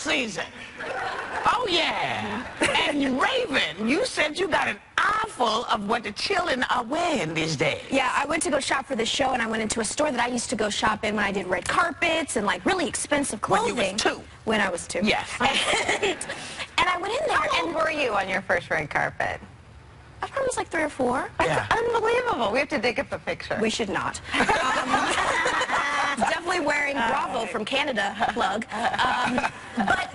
season. Oh, yeah. And Raven, you said you got an eyeful of what the children are wearing these days. Yeah, I went to go shop for the show, and I went into a store that I used to go shop in when I did red carpets and, like, really expensive clothing. When you was 2. When I was 2. Yes. And I went in there. How old were you on your first red carpet? I probably was like 3 or 4. That's unbelievable. We have to dig up a picture. We should not. Definitely wearing Bravo from Canada, plug. But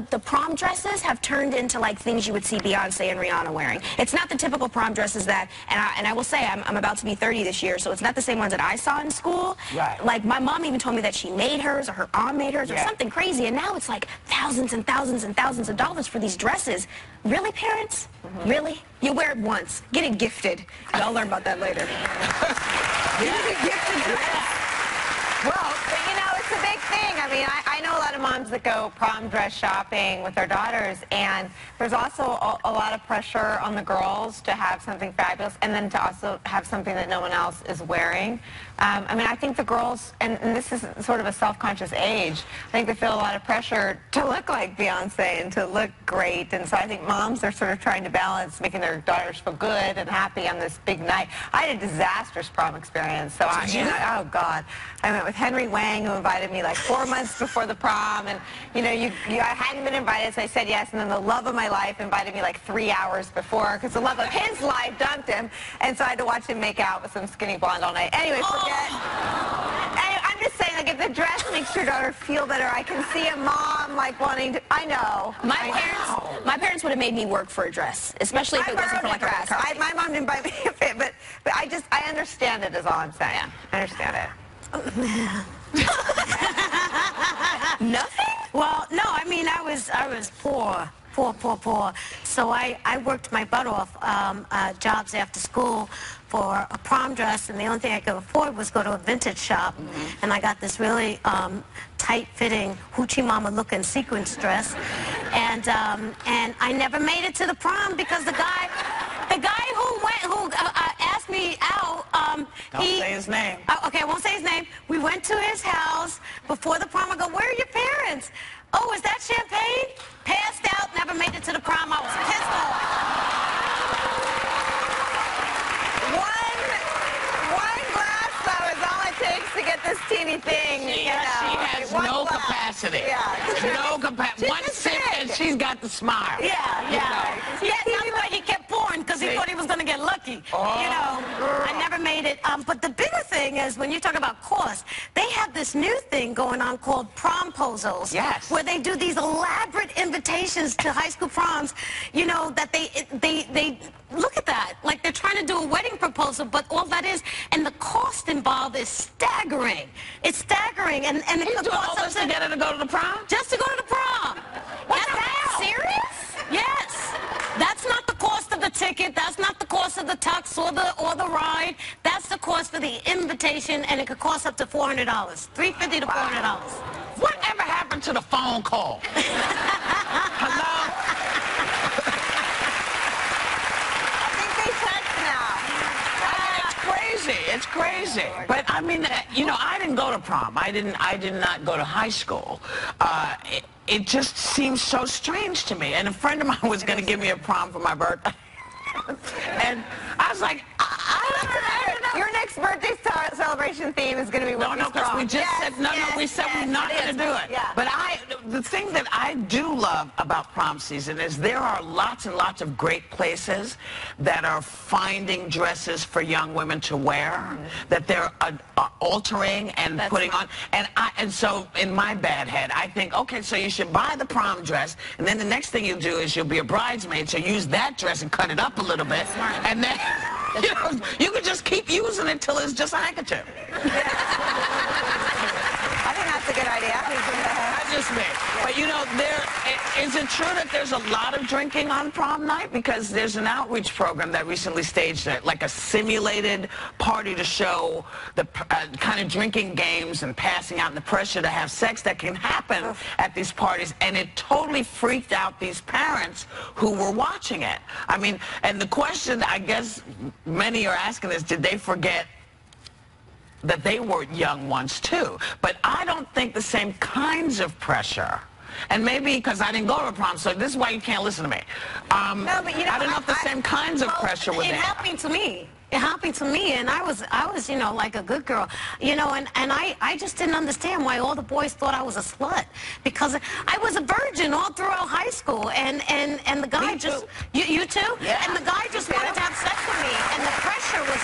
the prom dresses have turned into like things you would see Beyonce and Rihanna wearing. It's not the typical prom dresses that, and I will say I'm about to be 30 this year, so it's not the same ones that I saw in school. Right. Like my mom even told me that she made hers or her aunt made hers or something crazy, and now it's like thousands and thousands and thousands of dollars for these dresses. Really, parents? Really? You wear it once. Get it gifted. I'll learn about that later. Get it gifted dress. Well, but you know, it's a big thing. I mean, I know a lot of moms that go prom dress shopping with their daughters, and there's also a lot of pressure on the girls to have something fabulous and then to also have something that no one else is wearing. I mean, I think the girls, and this is sort of a self-conscious age, I think they feel a lot of pressure to look like Beyonce and to look great, and so I think moms are sort of trying to balance making their daughters feel good and happy on this big night. I had a disastrous prom experience, so oh God. I went with Henry Wang, who invited me like 4 months before the prom, and you know, I hadn't been invited, so I said yes, and then the love of my life invited me like 3 hours before, because the love of his life dumped him, and so I had to watch him make out with some skinny blonde all night. Anyway, forget. I'm just saying, like, if the dress makes your daughter feel better, I can see a mom like wanting to. I know. My parents would have made me work for a dress, especially if it wasn't for like a red carpet. My mom didn't buy me a fit, but I understand it. Is all I'm saying. Yeah. I understand it. Nothing? Well, no, I mean, I was poor. So I worked my butt off jobs after school for a prom dress, and the only thing I could afford was go to a vintage shop, and I got this really tight-fitting hoochie mama looking sequence dress, and I never made it to the prom because the guy who asked me out, Don't say his name. Okay, I won't say his name. We went to his house before the prom. I go, where are your parents? Oh, is that champagne? Passed out, never made it to the prom. I was pissed off. One glass, though, is all it takes to get this teeny thing. She has no capacity. Yeah. No capacity. One sip and she's got the smile. Yeah. That's why he kept pouring, because he thought he was going to get lucky. Oh, you know, I never made it. But the bigger thing is, when you talk about cost, they have this new thing going on called promposals. Yes. Where they do these elaborate invitations to high school proms, you know, that they look at that. Like they're trying to do a wedding proposal, but all that is, and the cost involved is staggering. It's staggering. And it He's could doing cost all this together to go to the prom? just to go to the prom. What the hell? Serious? Yes. That's not the cost of the ticket. That's not the cost of the tux or the ride. That's the cost of the invitation, and it could cost up to $400. $350 to $400. Whatever happened to the phone call? Hello? I think they text now. It's crazy. But I mean, you know, I didn't go to prom. I did not go to high school. It just seems so strange to me. And a friend of mine was going to give me a prom for my birthday. And I was like, I don't know. Your next birthday celebration theme is going to be No, because we just said, we said we're not going to do it. Yeah. But the thing that I do love about prom season is there are lots and lots of great places that are finding dresses for young women to wear, that they're altering and putting on. And so in my bad head, I think, okay, so you should buy the prom dress, and then the next thing you do is you'll be a bridesmaid, so use that dress and cut it up a little bit, and then you know, you can just keep using it till it's just a handkerchief. I think that's a good idea. That's just me. But you know, is it true that there's a lot of drinking on prom night? Because there's an outreach program that recently staged like a simulated party to show the kind of drinking games and passing out and the pressure to have sex that can happen at these parties. And it totally freaked out these parents who were watching it. I mean, and the question I guess many are asking is, did they forget that they were young ones too? But I don't think the same kinds of pressure And maybe because I didn't go to a prom, so this is why you can't listen to me. No, but you know, I don't know if the same kinds of pressure were there. It happened to me. It happened to me, and I was, you know, like a good girl, you know, and I just didn't understand why all the boys thought I was a slut, because I was a virgin all throughout high school, and the guy just, you too? Yeah. And the guy just wanted to have sex with me, and the pressure was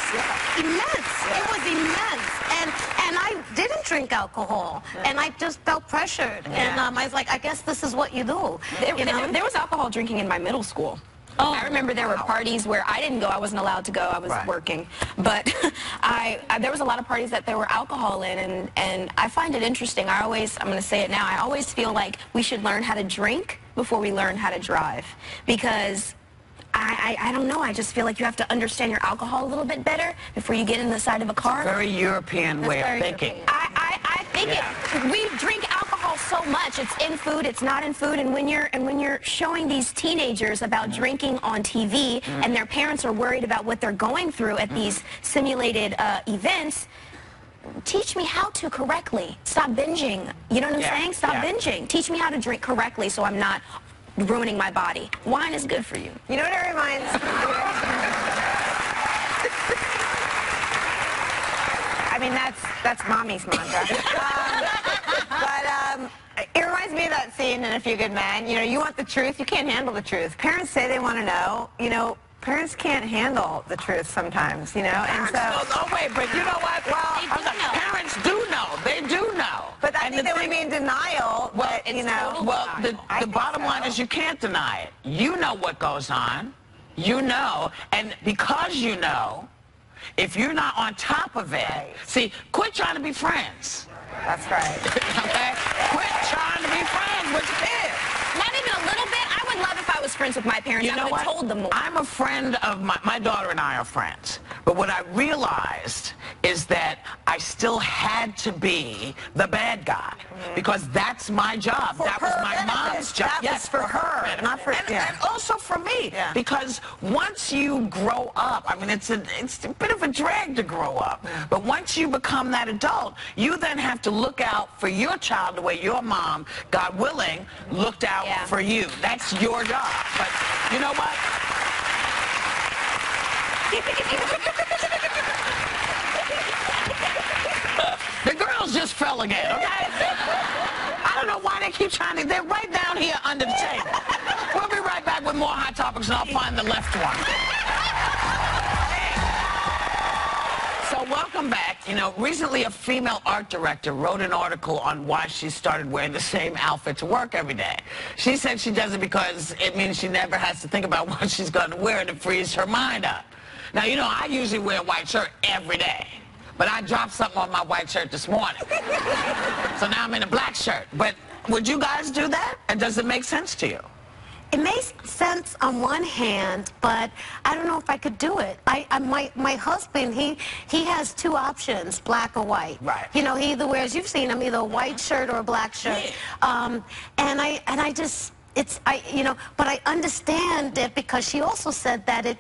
immense. Yeah. It was immense, and I didn't drink alcohol, and I just felt pressured, and I was like, I guess this is what you do. There was alcohol drinking in my middle school. Oh, I remember there were parties where I didn't go. I wasn't allowed to go. I was working. But there was a lot of parties that there were alcohol in, and I find it interesting. I'm going to say it now, I always feel like we should learn how to drink before we learn how to drive. Because I don't know, I just feel like you have to understand your alcohol a little bit better before you get in the side of a car. Very European way of thinking. I think we drink alcohol so much. It's in food, it's not in food, and when you're showing these teenagers about drinking on TV and their parents are worried about what they're going through at these simulated events, teach me how to correctly. Stop binging. You know what I'm saying? Stop binging. Teach me how to drink correctly so I'm not ruining my body. Wine is good for you. You know what it reminds me I mean, that's mommy's mantra. It reminds me of that scene in A Few Good Men. You know, you want the truth, you can't handle the truth. Parents say they want to know, you know, parents can't handle the truth sometimes, you know, and so... No, wait, but you know what? Well, parents do know. They do know. But I think they would be in denial, but, you know... Well, the bottom line is you can't deny it. You know what goes on. You know, and because you know, if you're not on top of it, see, quit trying to be friends. That's right. Okay? Quit trying to be friends with your kids. Not even a little bit. I would love if I was friends with my parents. I would have told them more. I'm a friend of my daughter and I are friends. But what I realized is that I still had to be the bad guy because that's my job. That was my mom's job. That was for her, not for and also for me. Because once you grow up, I mean, it's a bit of a drag to grow up. But once you become that adult, you then have to look out for your child the way your mom, God willing, looked out for you. That's your job. But you know what? The girls just fell again, okay? I don't know why they keep trying to... They're right down here under the table. We'll be right back with more Hot Topics, and I'll find the left one. So welcome back. You know, recently a female art director wrote an article on why she started wearing the same outfit to work every day. She said she does it because it means she never has to think about what she's going to wear and it frees her mind up. Now, you know, I usually wear a white shirt every day. But I dropped something on my white shirt this morning. So now I'm in a black shirt. But would you guys do that? And does it make sense to you? It makes sense on one hand, but I don't know if I could do it. My husband, he has two options, black or white. Right. You know, he either wears, you've seen him, either a white shirt or a black shirt. And I just, you know, but I understand it because she also said that it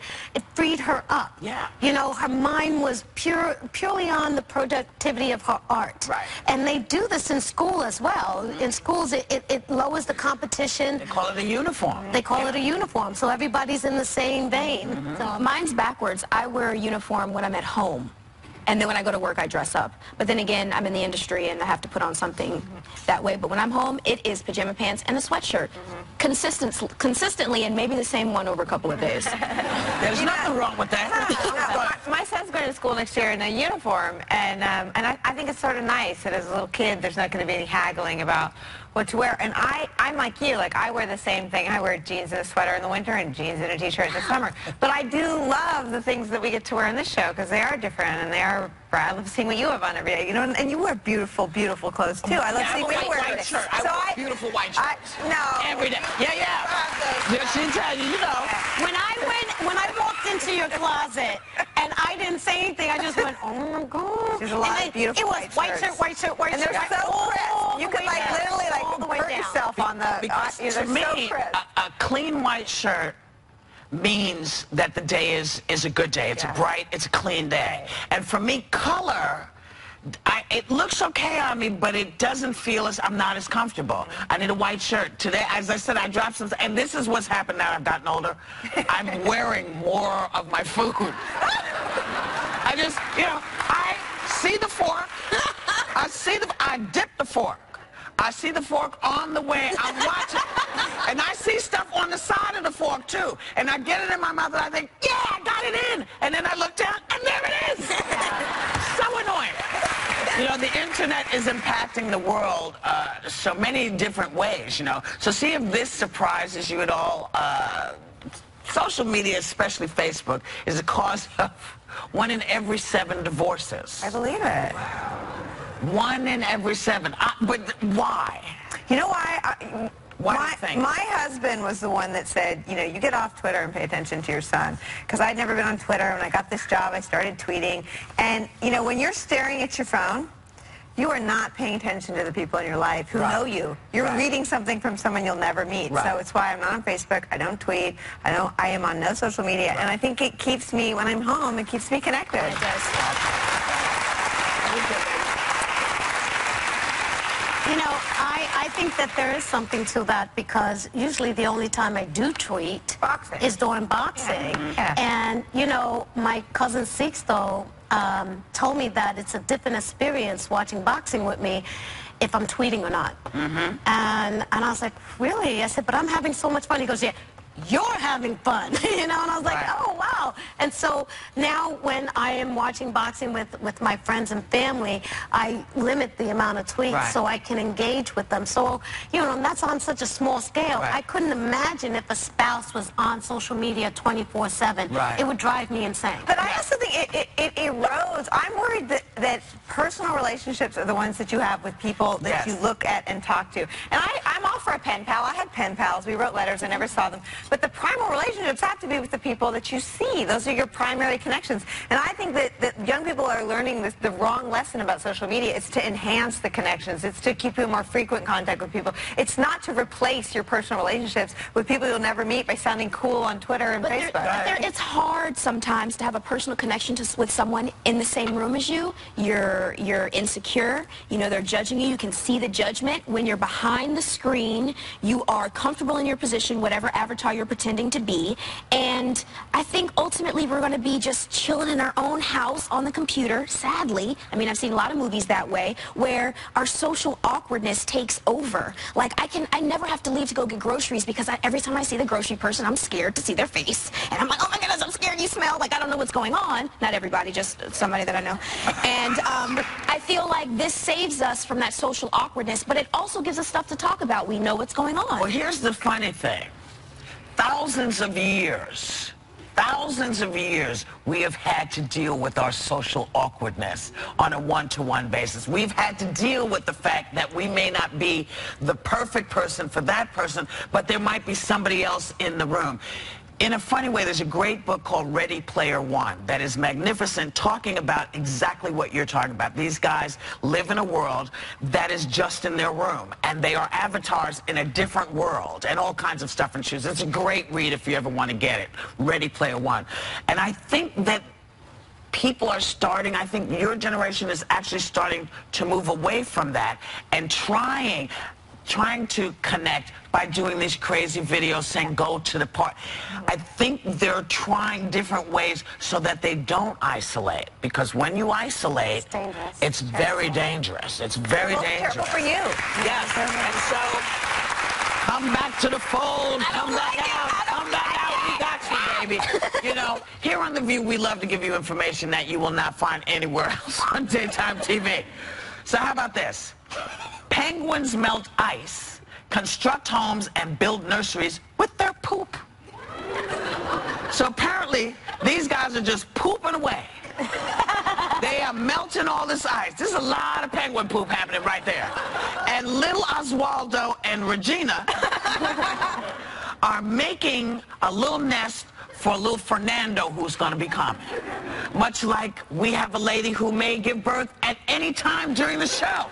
freed her up. Yeah. You know, her mind was purely on the productivity of her art. Right. And they do this in school as well. In schools, it lowers the competition. They call it a uniform. They call it a uniform, so everybody's in the same vein. So mine's backwards. I wear a uniform when I'm at home. And then when I go to work, I dress up. But then again, I'm in the industry and I have to put on something that way. But when I'm home, it is pajama pants and a sweatshirt. Consistently, and maybe the same one over a couple of days. There's nothing wrong with that. My son's going to school next year in a uniform, and I think it's sort of nice that as a little kid, there's not going to be any haggling about what to wear. And I'm like you, like I wear the same thing. I wear jeans and a sweater in the winter and jeans and a t-shirt in the summer. But I do love the things that we get to wear in this show because they are different and they are. I love seeing what you have on every day, you know, and you wear beautiful, beautiful clothes too. I love seeing what you wear. White shirt. I wear beautiful white shirts. No. Every day. Yeah. She tell you, you know. When I walked into your closet and I didn't say anything, I just went, oh my God. There's a lot of beautiful white shirts. White shirt. And they're so crisp. You could like literally like hurt yourself on the. Because to me, a clean white shirt means that the day is a good day. It's a bright, it's a clean day. And for me, color it looks okay on me, but it doesn't feel as, I'm not as comfortable. I need a white shirt. Today, as I said, I dropped some, and this is what's happened now I've gotten older. I'm wearing more of my food. I just, I see the fork. I dip the fork. I see the fork on the way. I'm watching. And I see stuff on the side of the fork, too. And I get it in my mouth, and I think, yeah, I got it in. And then I look down, and there it is. So annoying. The internet is impacting the world so many different ways, So see if this surprises you at all. Social media, especially Facebook, is the cause of 1 in every 7 divorces. I believe it. 1 in every 7. But why? You know why? Why do you think? My husband was the one that said, you get off Twitter and pay attention to your son. Because I'd never been on Twitter. When I got this job, I started tweeting. And, when you're staring at your phone, you are not paying attention to the people in your life who know you. You're reading something from someone you'll never meet. So it's why I'm not on Facebook. I don't tweet. I am on no social media. And I think it keeps me, when I'm home, it keeps me connected. It does. I think that there is something to that because usually the only time I do tweet is during boxing. Yeah. And, my cousin Sixto told me that it's a different experience watching boxing with me if I'm tweeting or not. And I was like, really? I said, but I'm having so much fun. He goes, yeah. You're having fun, and I was like, oh, wow. And so now when I am watching boxing with my friends and family, I limit the amount of tweets so I can engage with them. So, that's on such a small scale. I couldn't imagine if a spouse was on social media 24/7. It would drive me insane. But I also think it erodes. I'm worried that personal relationships are the ones that you have with people that you look at and talk to. And I'm all for a pen pal. I had pen pals. We wrote letters. I never saw them. But the primal relationships have to be with the people that you see. Those are your primary connections. And I think that young people are learning the wrong lesson about social media. It's to enhance the connections. It's to keep you in more frequent contact with people. It's not to replace your personal relationships with people you'll never meet by sounding cool on Twitter and Facebook. It's hard sometimes to have a personal connection with someone in the same room as you. You're insecure. They're judging you. You can see the judgment. When you're behind the screen, you are comfortable in your position, whatever avatar you're pretending to be. And I think ultimately we're going to be just chilling in our own house on the computer, sadly. I mean, I've seen a lot of movies that way, where our social awkwardness takes over. Like, I never have to leave to go get groceries because every time I see the grocery person, I'm scared to see their face. And I'm like, oh my goodness, I'm scared you smell. Like, I don't know what's going on. Not everybody, just somebody that I know. And I feel like this saves us from that social awkwardness, but it also gives us stuff to talk about. We know what's going on. Well, here's the funny thing. Thousands of years, we have had to deal with our social awkwardness on a one-to-one basis. We've had to deal with the fact that we may not be the perfect person for that person, but there might be somebody else in the room. In a funny way, there's a great book called Ready Player One that is magnificent, talking about exactly what you're talking about. These guys live in a world that is just in their room, and they are avatars in a different world, and all kinds of stuff and shoes. It's a great read if you ever want to get it, Ready Player One. And I think that people are starting, I think your generation is actually starting to move away from that and trying to connect by doing these crazy videos saying go to the park. I think they're trying different ways so that they don't isolate, because when you isolate, it's very dangerous. It's very dangerous. Careful for you. Yes. And so come back to the fold. Come back out. Come back out. We got you, baby. Here on The View, we love to give you information that you will not find anywhere else on daytime TV. So how about this? Penguins melt ice, construct homes, and build nurseries with their poop. So apparently, these guys are just pooping away. They are melting all this ice. There's a lot of penguin poop happening right there. And little Oswaldo and Regina are making a little nest for little Fernando, who's going to be coming. Much like we have a lady who may give birth at any time during the show.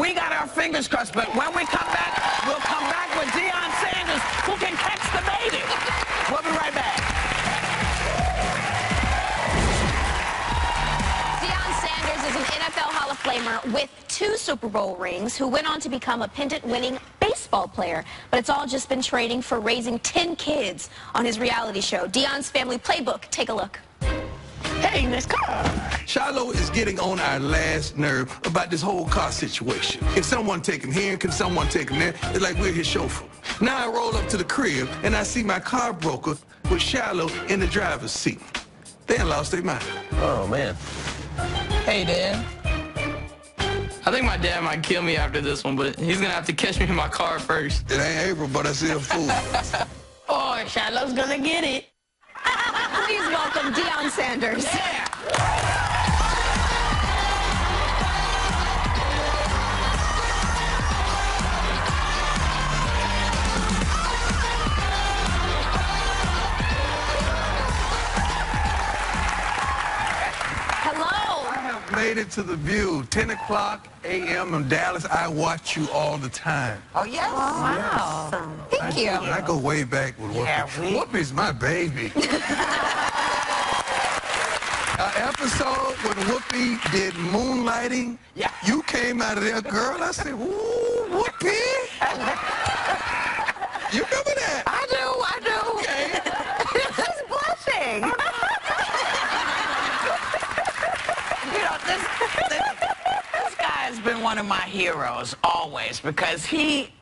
We got our fingers crossed, but when we come back, we'll come back with Deion Sanders, who can catch the baby. We'll be right back. Deion Sanders is an NFL Super Bowl rings, who went on to become a pendant-winning baseball player. But it's all just been trading for raising 10 kids on his reality show, Deion's Family Playbook. Take a look. Hey, Miss Car. Shiloh is getting on our last nerve about this whole car situation. Can someone take him here? Can someone take him there? It's like we're his chauffeur. Now I roll up to the crib and I see my car broker with Shiloh in the driver's seat. They done lost their mind. Oh, man. Hey, Dad. I think my dad might kill me after this one, but he's gonna have to catch me in my car first. It ain't April, but I see a fool. Oh, Shiloh's gonna get it. Please welcome Deion Sanders. Made it to the View, 10 o'clock a.m. in Dallas. I watch you all the time. Oh, yes? Wow. Thank you. I go way back with Whoopi. Yeah, Whoopi's my baby. Episode when Whoopi did Moonlighting. Yeah. You came out of there, girl. I said, ooh, Whoopi. You remember that? I do. Okay. She's blushing. This guy has been one of my heroes always because he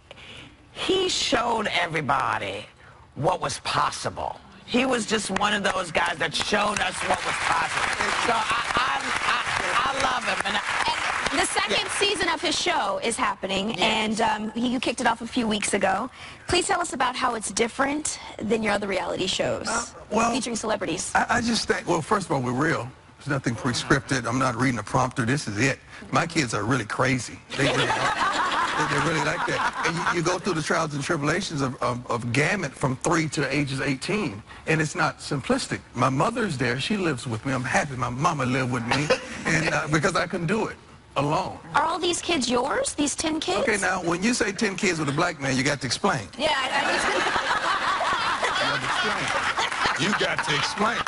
showed everybody what was possible. He was just one of those guys that showed us what was possible. So I love him. And the second season of his show is happening, and you kicked it off a few weeks ago. Please tell us about how it's different than your other reality shows featuring celebrities. I just think, well, first of all, we're real. There's nothing pre-scripted. I'm not reading a prompter. This is it. My kids are really crazy. They really are. They're really like that. And you go through the trials and tribulations of gamut from 3 to ages 18, and it's not simplistic. My mother's there. She lives with me. I'm happy my mama lived with me, and because I can do it alone. Are all these kids yours, these 10 kids? Okay, now, when you say 10 kids with a black man, you got to explain. Yeah, You got to explain.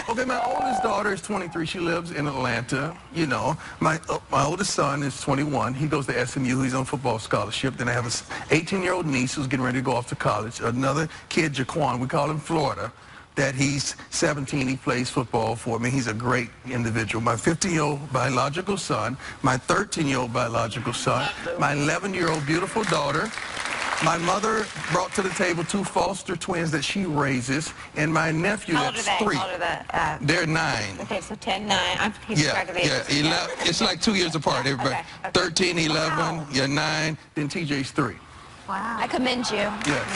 Okay, my oldest daughter is 23. She lives in Atlanta. You know, my oldest son is 21. He goes to SMU. He's on football scholarship. Then I have an 18-year-old niece who's getting ready to go off to college. Another kid, Jaquan, we call him Florida, that he's 17. He plays football for me. He's a great individual. My 15-year-old biological son, my 13-year-old biological son, my 11-year-old beautiful daughter. My mother brought to the table 2 foster twins that she raises, and my nephew that's 3. How old are they? They're 9. Okay, so 10, 9. I'm keeping track of the ages. 11. It's like 2 years apart, everybody. Okay. 13, 11, you're 9, then TJ's 3. Wow. I commend you. Yes.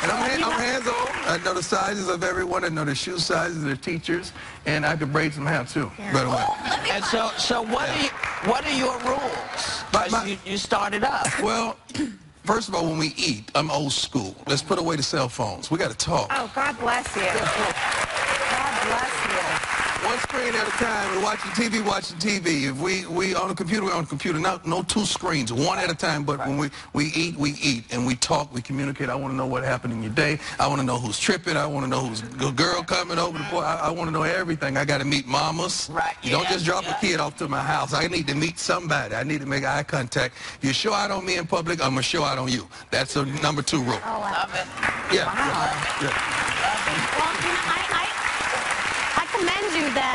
And I'm hands-on. I know the sizes of everyone. I know the shoe sizes of their teachers, and I could braid some hair too. By the way. And so what are your rules? You started up. Well, first of all, when we eat, I'm old school. Let's put away the cell phones. We got to talk. Oh, God bless you. God bless you. One screen at a time. We're watching TV, If we on the computer, we're on the computer. No 2 screens, one at a time. But when we eat, and we talk, we communicate. I want to know what happened in your day. I want to know who's tripping. I want to know who's a girl coming over the boy. I want to know everything. I got to meet mamas. Right. You don't just drop a kid off to my house. I need to meet somebody. I need to make eye contact. If you show out on me in public, I'm going to show out on you. That's the number 2 rule. Oh, I love it. Yeah. Wow. Yeah. I commend you that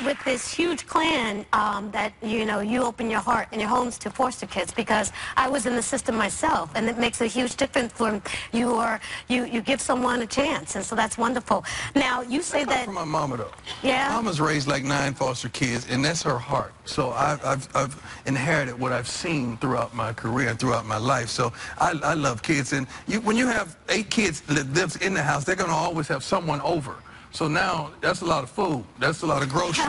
with this huge clan that you open your heart and your homes to foster kids, because I was in the system myself, and it makes a huge difference when you give someone a chance, and so that's wonderful. Now you say that from my mama though. Yeah. Mama's raised like 9 foster kids, and that's her heart. So I've inherited what I've seen throughout my career and throughout my life. So I love kids, and when you have 8 kids that lives in the house, they're gonna always have someone over. So now that's a lot of food. That's a lot of groceries.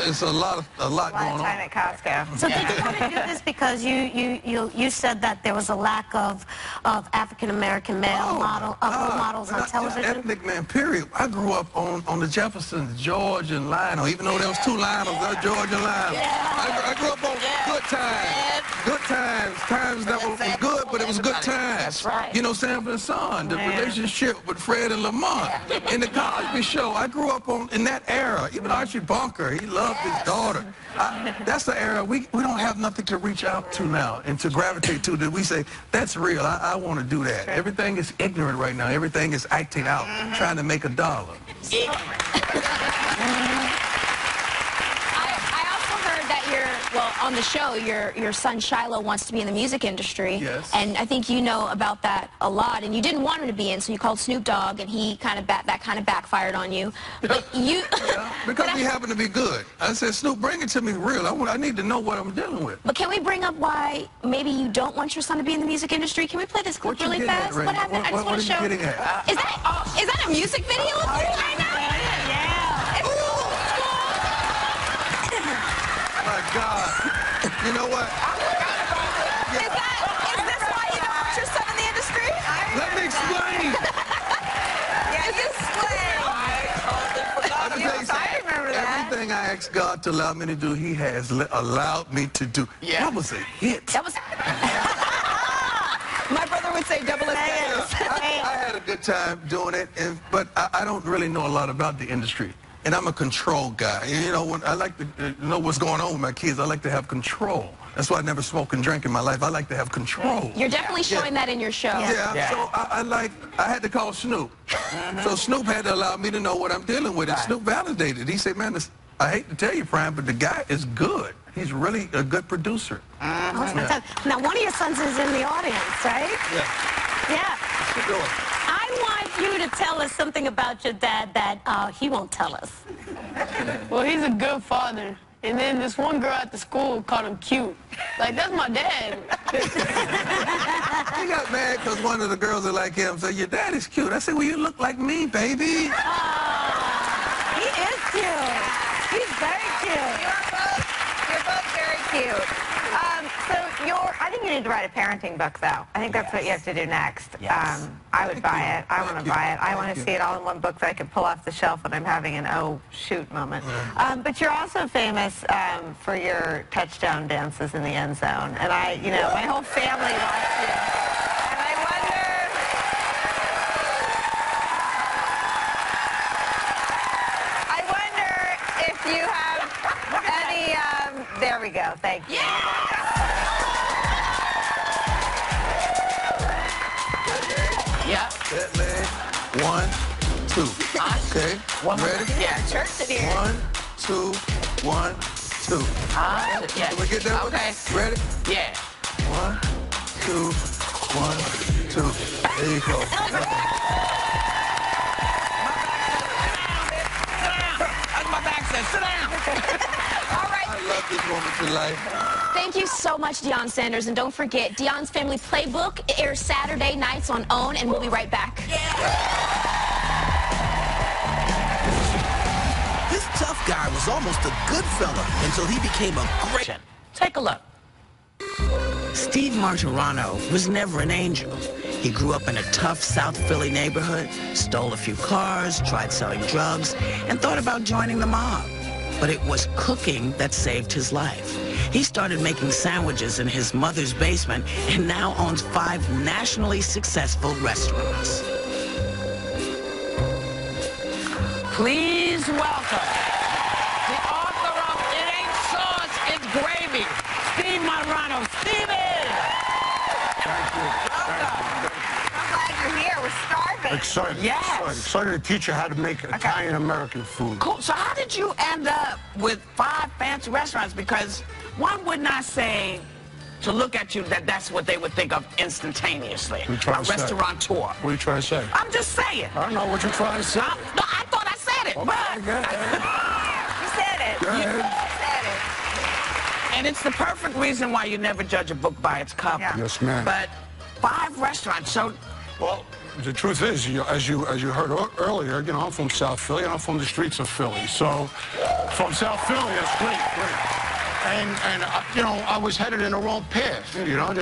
It's a lot going on. Time at Costco. So did you want to do this because you said that there was a lack of African American male models on television? Ethnic man, period. I grew up on the Jeffersons, George and Lionel. Even though there was 2 Lionels, George and Lionel. I grew up on good times. Good times. Times that were good, but it was a good time. That's right. You know, Sanford and Son, the relationship with Fred and Lamont. In the Cosby Show, I grew up in that era. Even Archie Bunker, he loved his daughter. That's the era. We don't have nothing to reach out to now and to gravitate to that we say, that's real, I want to do that. Everything is ignorant right now. Everything is acting out, trying to make a dollar. Well, on the show, your son Shiloh wants to be in the music industry. Yes. And I think you know about that a lot. And you didn't want him to be in, so you called Snoop Dogg, and he that kind of backfired on you. But you. Yeah, because he happened to be good. I said, Snoop, bring it to me real. I need to know what I'm dealing with. But can we bring up why maybe you don't want your son to be in the music industry? Can we play this clip really fast? What happened? I just want to show. Is that a music video right now? God. You know what? Is this why you don't want your son in the industry? Let me explain. I remember that. Everything I asked God to allow me to do, he has allowed me to do. Yeah. That was a hit. That was... My brother would say double I had a good time doing it, but I don't really know a lot about the industry. And I'm a control guy. You know, I like to know what's going on with my kids. I like to have control. That's why I never smoke and drink in my life. I like to have control. You're definitely showing that in your show. Yeah. So I had to call Snoop. So Snoop had to allow me to know what I'm dealing with. And Snoop validated. He said, man, I hate to tell you, Brian, but the guy is good. He's really a good producer. Now, one of your sons is in the audience, right? Yeah. What's he doing? I want you to tell us something about your dad that he won't tell us. Well, he's a good father. And then this one girl at the school called him cute. Like, that's my dad. He got mad because one of the girls that like him said, your dad is cute. I said, well, you look like me, baby. He is cute. He's very cute. You're both very cute. I think you need to write a parenting book, though. I think that's what you have to do next. Yes. I would buy it. I want to buy it. I want to see it all in one book that I can pull off the shelf when I'm having an oh shoot moment. But you're also famous for your touchdown dances in the end zone, and my whole family watched you. And I wonder if you have any. There we go. Thank you. That leg. 1, 2. Okay. Ready? Yeah, church it here. 1, 2, 1, 2. Yeah. Can we get that? Okay. Ready? Yeah. 1, 2, 1, 2. There you go. That's my back says. Sit down. All right. I love this moment in life. Thank you so much, Deion Sanders. And don't forget, Deion's Family Playbook airs Saturday nights on OWN, and we'll be right back. This tough guy was almost a good fella until he became a great... Take a look. Steve Martirano was never an angel. He grew up in a tough South Philly neighborhood, stole a few cars, tried selling drugs, and thought about joining the mob. But it was cooking that saved his life. He started making sandwiches in his mother's basement and now owns 5 nationally successful restaurants. Please welcome the author of It Ain't Sauce, It's Gravy, Steve Martirano. Stevie! Thank you. Welcome. I'm glad you're here. We're starving. Excited. Yes. Excited to teach you how to make Italian-American food. Cool. So how did you end up with 5 fancy restaurants? Because one would not say, to look at you, that's what they would think of instantaneously. A restaurateur. What are you trying to say? I'm just saying. I don't know what you're trying to say. No, I thought I said it. Okay, go ahead. You said it. Go ahead. You said it. And it's the perfect reason why you never judge a book by its cover. Yeah. Yes, ma'am. But 5 restaurants, so... Well, the truth is, as you heard earlier, I'm from South Philly, and I'm from the streets of Philly. So, from South Philly, that's great. you know, I was headed in the wrong path. You know,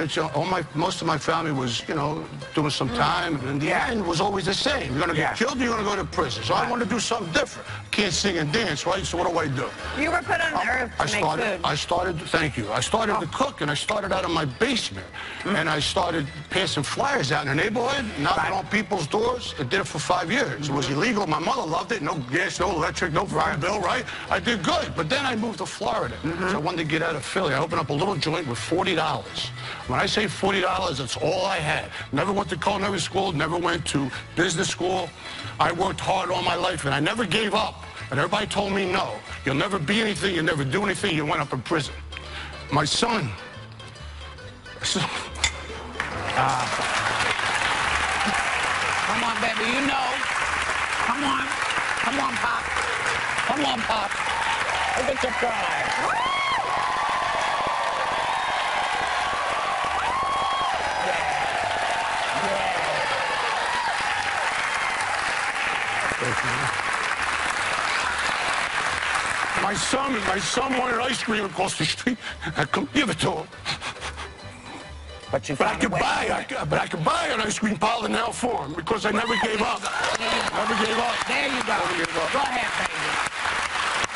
most of my family was, you know, doing some time, and in the end, it was always the same. You're gonna get killed, or you're gonna go to prison. So I want to do something different. Can't sing and dance, right? So what do? You were put on earth to make food. I started. Thank you. I started to cook, and I started out of my basement, and I started passing flyers out in the neighborhood, knocking on people's doors. I did it for 5 years. It was illegal. My mother loved it. No gas, no electric, no phone bill, right? I did good. But then I moved to Florida. So I wanted to get out of Philly. I opened up a little joint with $40. When I say $40, that's all I had. Never went to culinary school, never went to business school. I worked hard all my life, and I never gave up. And everybody told me, no, you'll never be anything, you'll never do anything. You went up in prison. My son. Come on, baby, you know. Come on. Come on, Pop. Come on, Pop. Look at your pride. My son wanted ice cream across the street. I couldn't give it to him. But I could buy an ice cream parlor now for him because I never gave up. Never gave up. There you go. Go ahead, baby.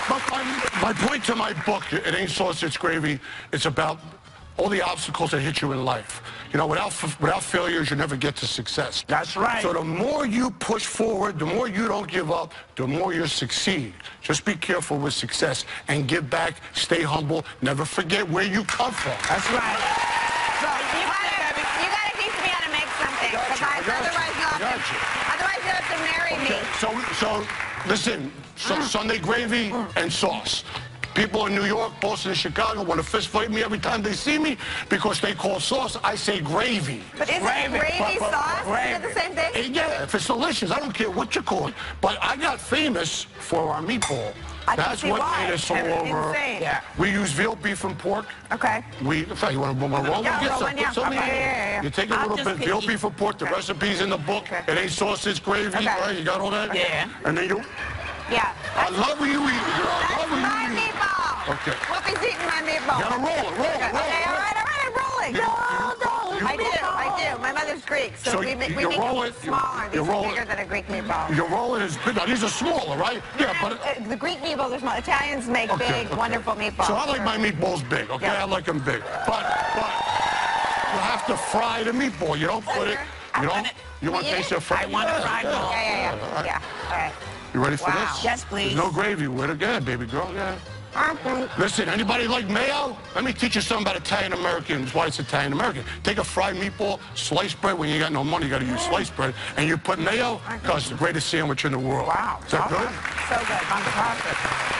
But my point to my book, It Ain't Sauce, It's Gravy, it's about all the obstacles that hit you in life. You know, without failures, you never get to success. That's right. So the more you push forward, the more you don't give up, the more you succeed. Just be careful with success and give back, stay humble, never forget where you come from. That's right. So you gotta teach me how to make something. Otherwise you have to marry me. So listen, Sunday gravy and sauce. People in New York, Boston, and Chicago want to fist fight me every time they see me because they call sauce, I say gravy. But isn't gravy sauce? Is it the same thing? Yeah, if it's delicious, I don't care what you call it. But I got famous for our meatball. That's what made us all over. Yeah. We use veal, beef, and pork. Okay. In fact, you want to roll? Yeah, roll. You take a little bit, veal, beef, and pork. The recipe's in the book. It ain't sausage, gravy, right? You got all that? Yeah. And then you... Yeah. I love when you eat it, girl. I love when you eat it. Meatball. Okay. Whoopi's eating my meatball. You gotta roll it. Okay, all right, I'm rolling. I do. My mother's Greek, so we make it smaller. These are bigger than a Greek meatball. You roll it as big. Now, these are smaller, right? Yeah, but... the Greek meatballs are small. Italians make big, wonderful meatballs. So I like my meatballs big, okay? I like them big. But you have to fry the meatball. You don't put it... You want to taste it fried? I want it fried. Yeah. All right. You ready for this? Yes, please. There's no gravy with it. Go baby girl. Yeah. Listen, anybody like mayo? Let me teach you something about Italian Americans, why it's Italian American. Take a fried meatball, sliced bread. When you got no money, you got to use sliced bread. And you put mayo, because it's the greatest sandwich in the world. Wow. Is that good? So good.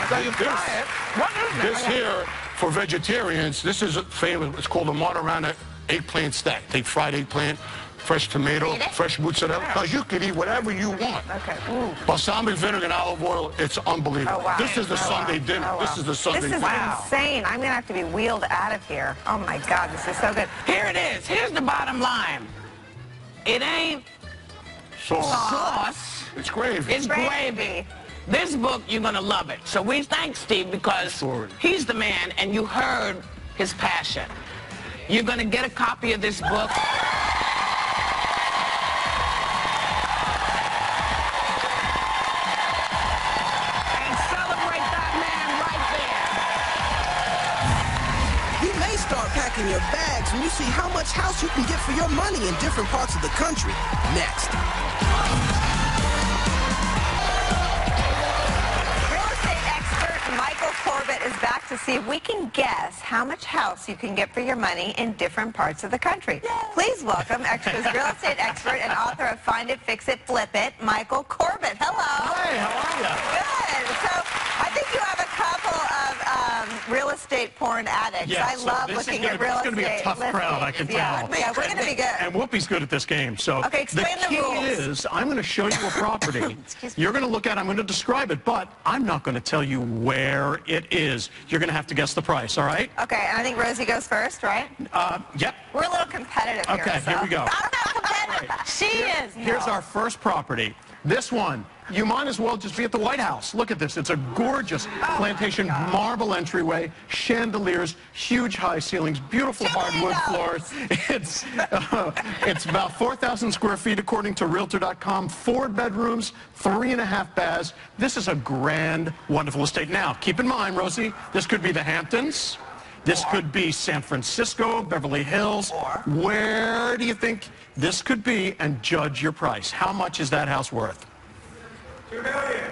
So you try it. What is this here, for vegetarians, this is famous. It's called a Martorana eggplant stack. Take fried eggplant, fresh tomato, fresh mozzarella, because you can eat whatever you want. Okay. Balsamic vinegar and olive oil, it's unbelievable. Oh, wow. This is the Sunday dinner. Oh, wow. This is the Sunday dinner. This is insane. I'm going to have to be wheeled out of here. Oh, my God, this is so good. Here it is. Here's the bottom line. It ain't sauce. It's gravy. It's gravy. This book, you're going to love it. So we thank Steve because he's the man, and you heard his passion. You're going to get a copy of this book. Packing your bags when you see how much house you can get for your money in different parts of the country. Next. Real estate expert Michael Corbett is back to see if we can guess how much house you can get for your money in different parts of the country. Yay. Please welcome Extra's real estate expert and author of Find It, Fix It, Flip It, Michael Corbett. Hello. Hey, how are you? Good. So I think you have a couple of real estate porn addicts. Yeah, I love looking at real estate. It's going to be a tough crowd, I can tell. Yeah, we're going to be good. And Whoopi's good at this game. So okay, explain the key rules. is I'm going to show you a property. You're going to look at it, I'm going to describe it, but I'm not going to tell you where it is. You're going to have to guess the price, all right? Okay, and I think Rosie goes first, right? Yep. We're a little competitive here. Okay, here we go. I'm not competitive. Right. She is. Here's our first property. This one, you might as well just be at the White House. Look at this. It's a gorgeous plantation marble entryway, chandeliers, huge high ceilings, beautiful hardwood floors. It's about 4,000 square feet according to Realtor.com. 4 bedrooms, 3.5 baths. This is a grand, wonderful estate. Now, keep in mind, Rosie, this could be the Hamptons. This could be San Francisco, Beverly Hills. Where do you think this could be? And judge your price. How much is that house worth? $2 million.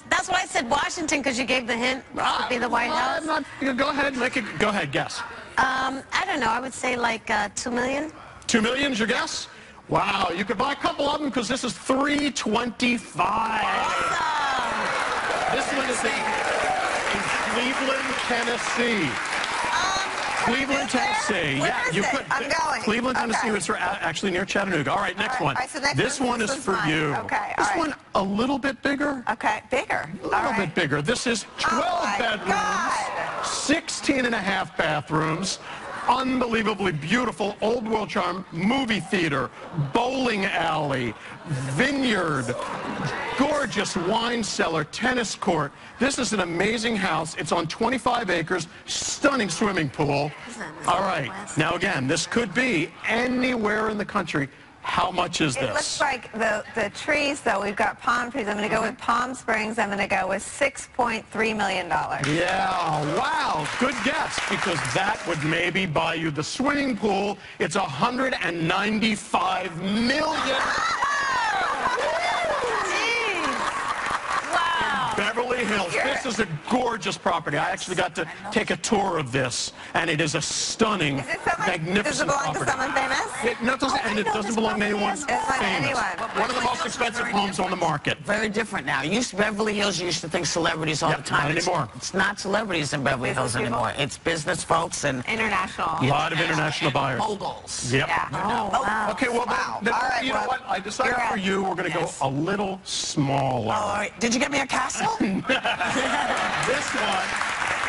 That's what I said, Washington, because you gave the hint to be the White House. Go ahead, go ahead, guess. I don't know. I would say like $2 million. $2 million is your guess? Wow, you could buy a couple of them because this is $325. Awesome. This one is in Cleveland, Tennessee. Cleveland, Tennessee. Where is it? I'm going. Cleveland, Tennessee. It's actually near Chattanooga. All right, next one. So this one is for you. Okay. This one a little bit bigger. Okay, bigger. A little bit bigger. This is 12 bedrooms, 16 and a half bathrooms. Unbelievably beautiful old world charm movie theater, bowling alley, vineyard, gorgeous wine cellar, tennis court. This is an amazing house. It's on 25 acres, stunning swimming pool. All right, now again, this could be anywhere in the country. How much is this? It looks like the trees, though. We've got palm trees. I'm going to go with Palm Springs. I'm going to go with $6.3 million. Yeah, wow, good guess, because that would maybe buy you the swimming pool. It's $195 million. Beverly Hills. This is a gorgeous property. I actually got to take a tour of this, and it is a stunning, magnificent property. Does it belong to someone famous? No, it doesn't belong to anyone famous. One of the most expensive homes on the market. Very different now. Beverly Hills, you used to think celebrities all the time. Not anymore. It's not celebrities in Beverly Hills anymore. It's business folks and international. A lot of international buyers. Moguls. Yep. Yeah. Oh, wow. Okay, well, you know what? I decided for you, we're going to go a little smaller. All right. Did you get me a castle?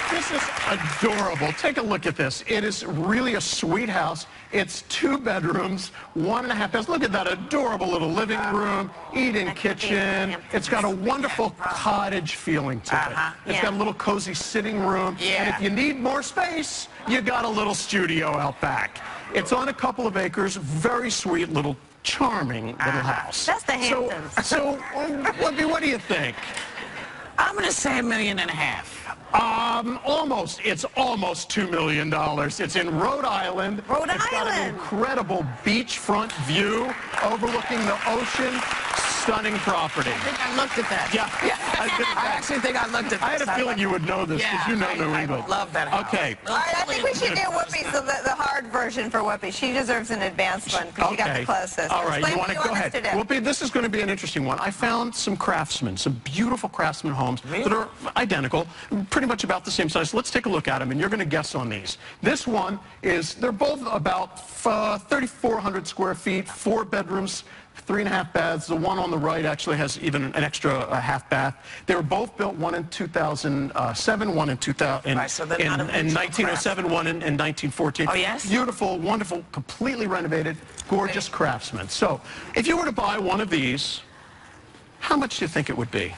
This is adorable. Take a look at this. It is really a sweet house. It's 2 bedrooms, 1.5 baths. Look at that adorable little living room, eat-in kitchen. It's got a wonderful cottage feeling to it. It's got a little cozy sitting room. And if you need more space, you got a little studio out back. It's on a couple of acres, very sweet little charming little house. That's the Hamptons. So Whoopi, what do you think? I'm going to say $1.5 million. Almost. It's almost $2 million. It's in Rhode Island. It's got an incredible beachfront view overlooking the ocean. Stunning property. I think I looked at that. Yeah. I actually think I looked at that. I had a feeling you would know this because you know New England. I love that house. Okay. All right, I think we should do Whoopi, so the hard version for Whoopi. She deserves an advanced one because she got the closest. All right, you want to go ahead. Whoopi, this is going to be an interesting one. I found some craftsmen, some beautiful craftsman homes that are identical, pretty much about the same size. Let's take a look at them, and you're going to guess on these. This one is, they're both about 3,400 square feet, 4 bedrooms, 3.5 baths. The one on the right actually has even an extra half bath. They were both built, one in 2007, one in 1907, one in 1914. Oh, yes? Beautiful, wonderful, completely renovated, gorgeous craftsmen. So, if you were to buy one of these, how much do you think it would be?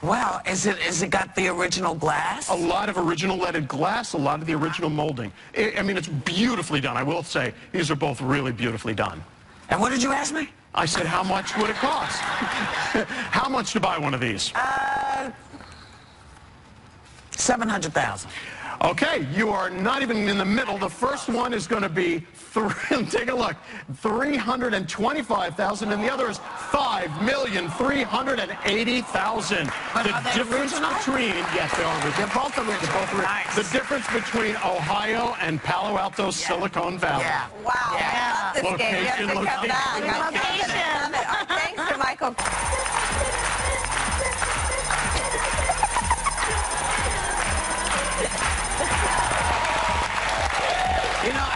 Well, is it got the original glass? A lot of original leaded glass, a lot of the original molding. I mean, it's beautifully done. I will say, these are both really beautifully done. And what did you ask me? I said, how much would it cost? How much to buy one of these? $700,000. Okay, you are not even in the middle. The first one is going to be, take a look, $325,000, and the other is $5,380,000. But the are they difference original? between, yes, they are original. They're both original. Nice. The difference between Ohio and Palo Alto, Silicon Valley. Yeah. Wow. Yeah. I love this game. You have to come back. Location. Thanks to Michael. You know,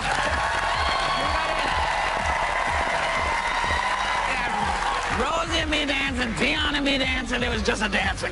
Rosie and me dancing, Tiana and me dancing, it was just a dancing